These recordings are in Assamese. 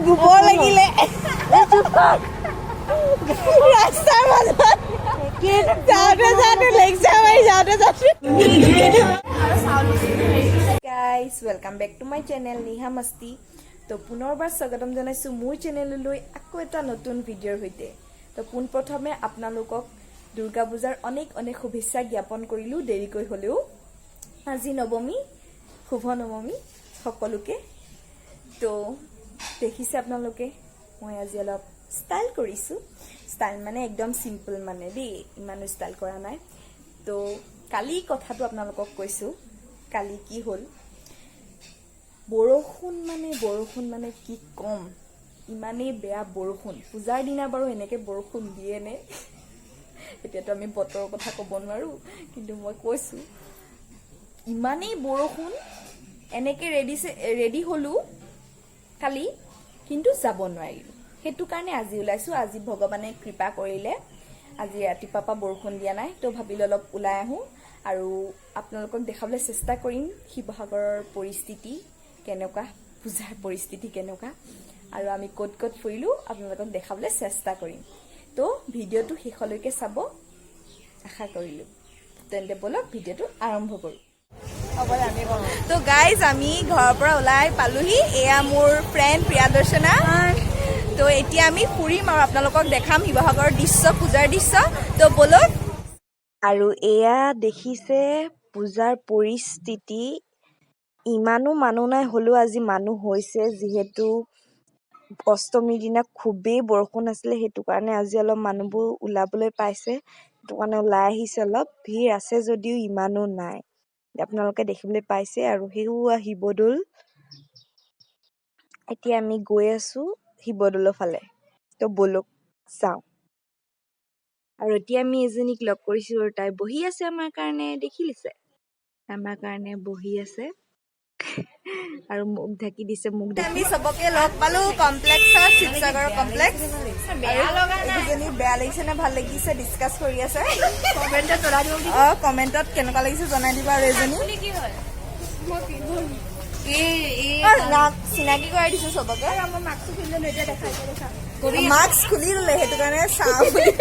গোবৰ লাগিলে ৰাস্তাৰ মাজত guys welcome back to my channel Niha Masti. তো পুনৰবাৰ স্বাগতম জনাইছোঁ মোৰ চেনেললৈ আকৌ এটা নতুন ভিডিঅ'ৰ সৈতে। তো পোনপ্ৰথমে আপোনালোকক দুৰ্গা পূজাৰ অনেক অনেক শুভেচ্ছা জ্ঞাপন কৰিলোঁ, দেৰিকৈ হ'লেও। আজি নৱমী, শুভ নৱমী সকলোকে। তো দেখিছে আপোনালোকে মই আজি অলপ ষ্টাইল কৰিছোঁ। ষ্টাইল মানে একদম চিম্পল মানে দেই, ইমানো ষ্টাইল কৰা নাই। তো কালি কথাটো আপোনালোকক কৈছোঁ, কালি কি হ'ল, বৰষুণ মানে কি ক'ম, ইমানেই বেয়া বৰষুণ। পূজাৰ দিনা বাৰু এনেকৈ বৰষুণ দিয়ে নে, এতিয়াতো আমি বতৰৰ কথা ক'ব নোৱাৰোঁ, কিন্তু মই কৈছোঁ ইমানেই বৰষুণ। এনেকৈ ৰেডি হ'লোঁ কালি, কিন্তু যাব নোৱাৰিলোঁ। সেইটো কাৰণে আজি ওলাইছোঁ। আজি ভগৱানে কৃপা কৰিলে আজি ৰাতিপুৱাৰ পৰা বৰষুণ দিয়া নাই। তো ভাবিলোঁ অলপ ওলাই আহোঁ আৰু আপোনালোকক দেখাবলৈ চেষ্টা কৰিম শিৱসাগৰৰ পৰিস্থিতি কেনেকুৱা, পূজাৰ পৰিস্থিতি কেনেকুৱা, আৰু আমি ক'ত ক'ত ফুৰিলোঁ আপোনালোকক দেখাবলৈ চেষ্টা কৰিম। তো ভিডিঅ'টো শেষলৈকে চাব আশা কৰিলোঁ। তেন্তে ব'লক ভিডিঅ'টো আৰম্ভ কৰোঁ। তো গাইজ আমি ঘৰৰ পৰা ওলাই পালোহি। এয়া মোৰ ফ্ৰেণ্ড প্ৰিয়াদৰ্শনা। তো এতিয়া আমি ফুৰিম আৰু আপোনালোকক দেখাম শিৱসাগৰৰ দৃশ্য, পূজাৰ দৃশ্য। তো ব'লক। আৰু এয়া দেখিছে পূজাৰ পৰিস্থিতি। ইমানো মানুহ নাই, হ'লেও আজি মানুহ হৈছে, যিহেতু অষ্টমীৰ দিনা খুবেই বৰষুণ আছিলে। সেইটো কাৰণে আজি অলপ মানুহবোৰ ওলাবলৈ পাইছে, সেইটো কাৰণে ওলাই আহিছে। অলপ ভিৰ আছে যদিও ইমানো নাই, আপোনালোকে দেখিবলৈ পাইছে। আৰু সেয়া শিৱদৌল। এতিয়া আমি গৈ আছোঁ শিৱদৌলৰ ফালে। তো ব'লক যাওঁ। আৰু এতিয়া আমি এজনীক লগ কৰিছোঁ আৰু তাই বহি আছে আমাৰ কাৰণে, দেখিছে আমাৰ কাৰণে বহি আছে আৰু মুখ ঢাকি দিছে। আমি চবকে লগ পালোঁ কমপ্লেক্সত, শিৱসাগৰৰ কমপ্লেক্স। এইকেইজনী বেয়া লাগিছে নে ভাল লাগিছে ডিছকাছ কৰি আছে। কমেণ্টত কেনেকুৱা লাগিছে জনাই দিবা। আৰু এজনী চিনাকি কৰাই দিছো চবকে। মাস্ক খুলি ললে, সেইটো কাৰণে চাওঁ বুলি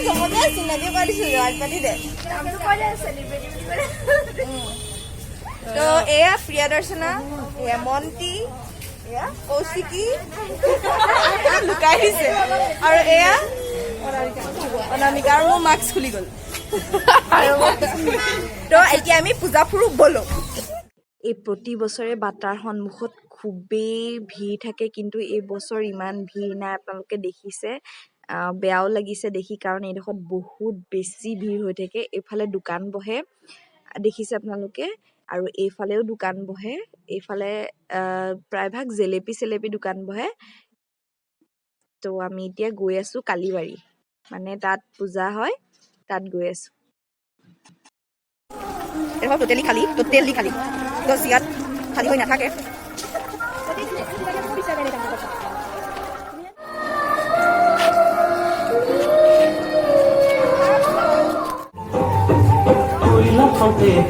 চবকে চিনাকি কৰাই দিছো। পাতি দে। তো এয়া প্ৰিয়াদৰ্শনা, এয়া মন্তি, এয়া কৌশিকী লুকাই দিছে, আৰু এয়া অনামিকা। আৰু মোৰ মাস্ক খুলি গ'ল। তো এতিয়া আমি পূজা ফুৰো, ব'লো। এই প্ৰতি বছৰে বাটাৰ সন্মুখত খুবেই ভিৰ থাকে, কিন্তু এই বছৰ ইমান ভিৰ নাই। আপোনালোকে দেখিছে, বেয়াও লাগিছে দেখি, কাৰণ এইডোখৰত বহুত বেছি ভিৰ হৈ থাকে। এইফালে দোকান বহে, দেখিছে আপোনালোকে, আৰু এইফালেও দোকান বহে। এইফালে প্ৰায়ভাগ জেলেপি দোকান বহে। তো আমি এতিয়া গৈ আছোঁ কালিবাৰী, মানে তাত পূজা হয়, তাত গৈ আছোঁ। এইডোখৰ টোটেলি খালী তো ইয়াত খালী হৈ নাথাকে।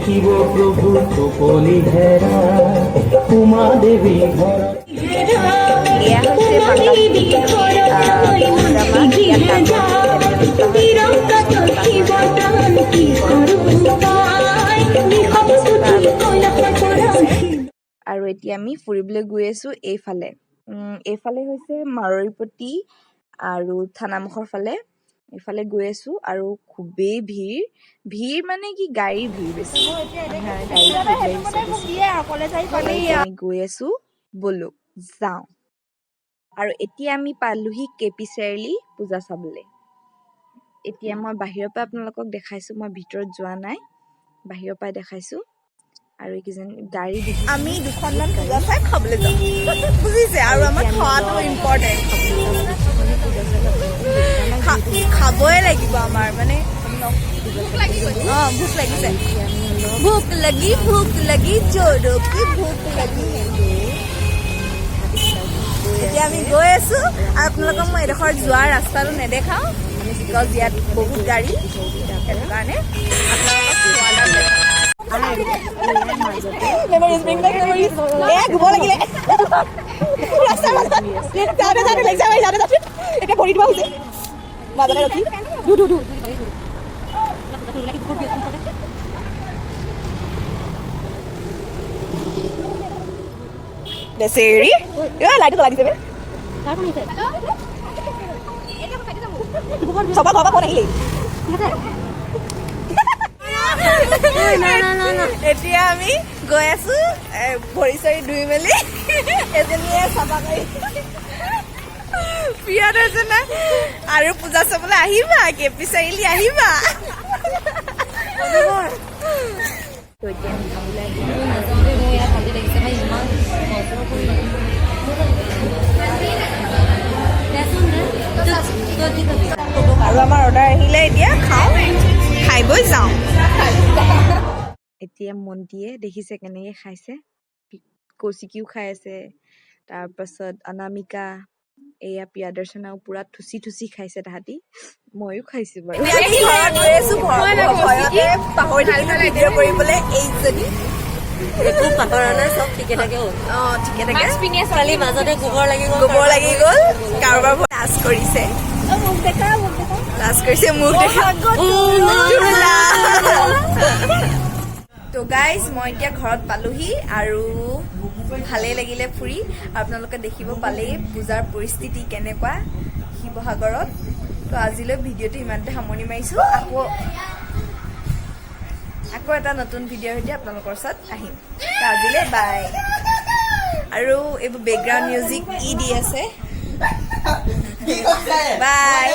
শিৱ প্ৰভু চকলি হেৰা উমা দেৱী ঘৰ। এয়া হৈছে আৰু এতিয়া আমি ফুৰিবলৈ গৈ আছোঁ এইফালে। এইফালে হৈছে মাৰৈপতি আৰু থানামুখৰ ফালে। এইফালে গৈ আছোঁ আৰু খুবেই ভিৰ মানে কি, গাড়ীৰ ভিৰ বেছি। আমি গৈ আছোঁ, ব'লো যাওঁ। আৰু এতিয়া আমি পালোহি কেপি চাৰিআলি পূজা চাবলৈ। এতিয়া মই বাহিৰৰ পৰা আপোনালোকক দেখাইছোঁ, মই ভিতৰত যোৱা নাই, বাহিৰৰ পৰাই দেখাইছোঁ। আৰু এইকেইজন গাড়ী আমি দুখনমান পূজা চাই খাবলৈ যাওঁ, বুজিছে। আৰু আমাৰ খোৱাটো ইম্পৰ্টেণ্ট, খাবই লাগিব আমাৰ, মানে ভোক লাগিছে, ভোক লাগি জোৰো কি ভোক লাগি। এতিয়া আমি গৈ আছোঁ, আৰু আপোনালোকক মই এডোখৰ যোৱাৰ ৰাস্তাটো নেদেখাওঁ, বিকজ ইয়াত বহুত গাড়ী, সেইটো কাৰণে আপোনালোকক এতিয়া ভৰি দিব হৈছে মাজতে ৰখি দু বেচেৰি লাইটটো জ্বলাই দিছে চবা ঘৰৰ পৰা ফোন আহিলেই এতিয়া আমি গৈ আছো ভৰি চৰি ধুই মেলি এজনীয়ে চাবা কৰি পিয়াত হৈছে না আৰু পূজা চাবলৈ আহিবা কেপি চাৰিআলি আহিবা আৰু আমাৰ অৰ্ডাৰ আহিলে এতিয়া খাওঁ খাই বৈ যাওঁ এতিয়া মন্টিয়ে দেখিছে কেনেকে খাইছে কৌশিকিও খাই আছে তাৰপাছত অনামিকা এয়া প্ৰিয়াদৰ্শনাও পুৰা থুচি থুচি খাইছে তাহাঁতি ময়ো খাইছো বাৰু পাহৰি থাকিলো ভিডিঅ' কৰিবলৈ এইজনী একো পাহৰা নাই চব ঠিকে থাকে ঠিকে থাকে খালি মাজতে গোবৰ লাগি গ'ল কাৰোবাৰ লাজ কৰিছে মোক তো গাইজ মই এতিয়া ঘৰত পালোহি আৰু ভালেই লাগিলে ফুৰি আপোনালোকে দেখিব পালেই পূজাৰ পৰিস্থিতি কেনেকুৱা শিৱসাগৰত তো আজিলৈ ভিডিঅ'টো ইমানতে সামৰণি মাৰিছো আকৌ এটা নতুন ভিডিঅ'ৰ সৈতে আপোনালোকৰ ওচৰত আহিম তো আজিলৈ বাই আৰু এইবোৰ বেকগ্ৰাউণ্ড মিউজিক দি আছে বাই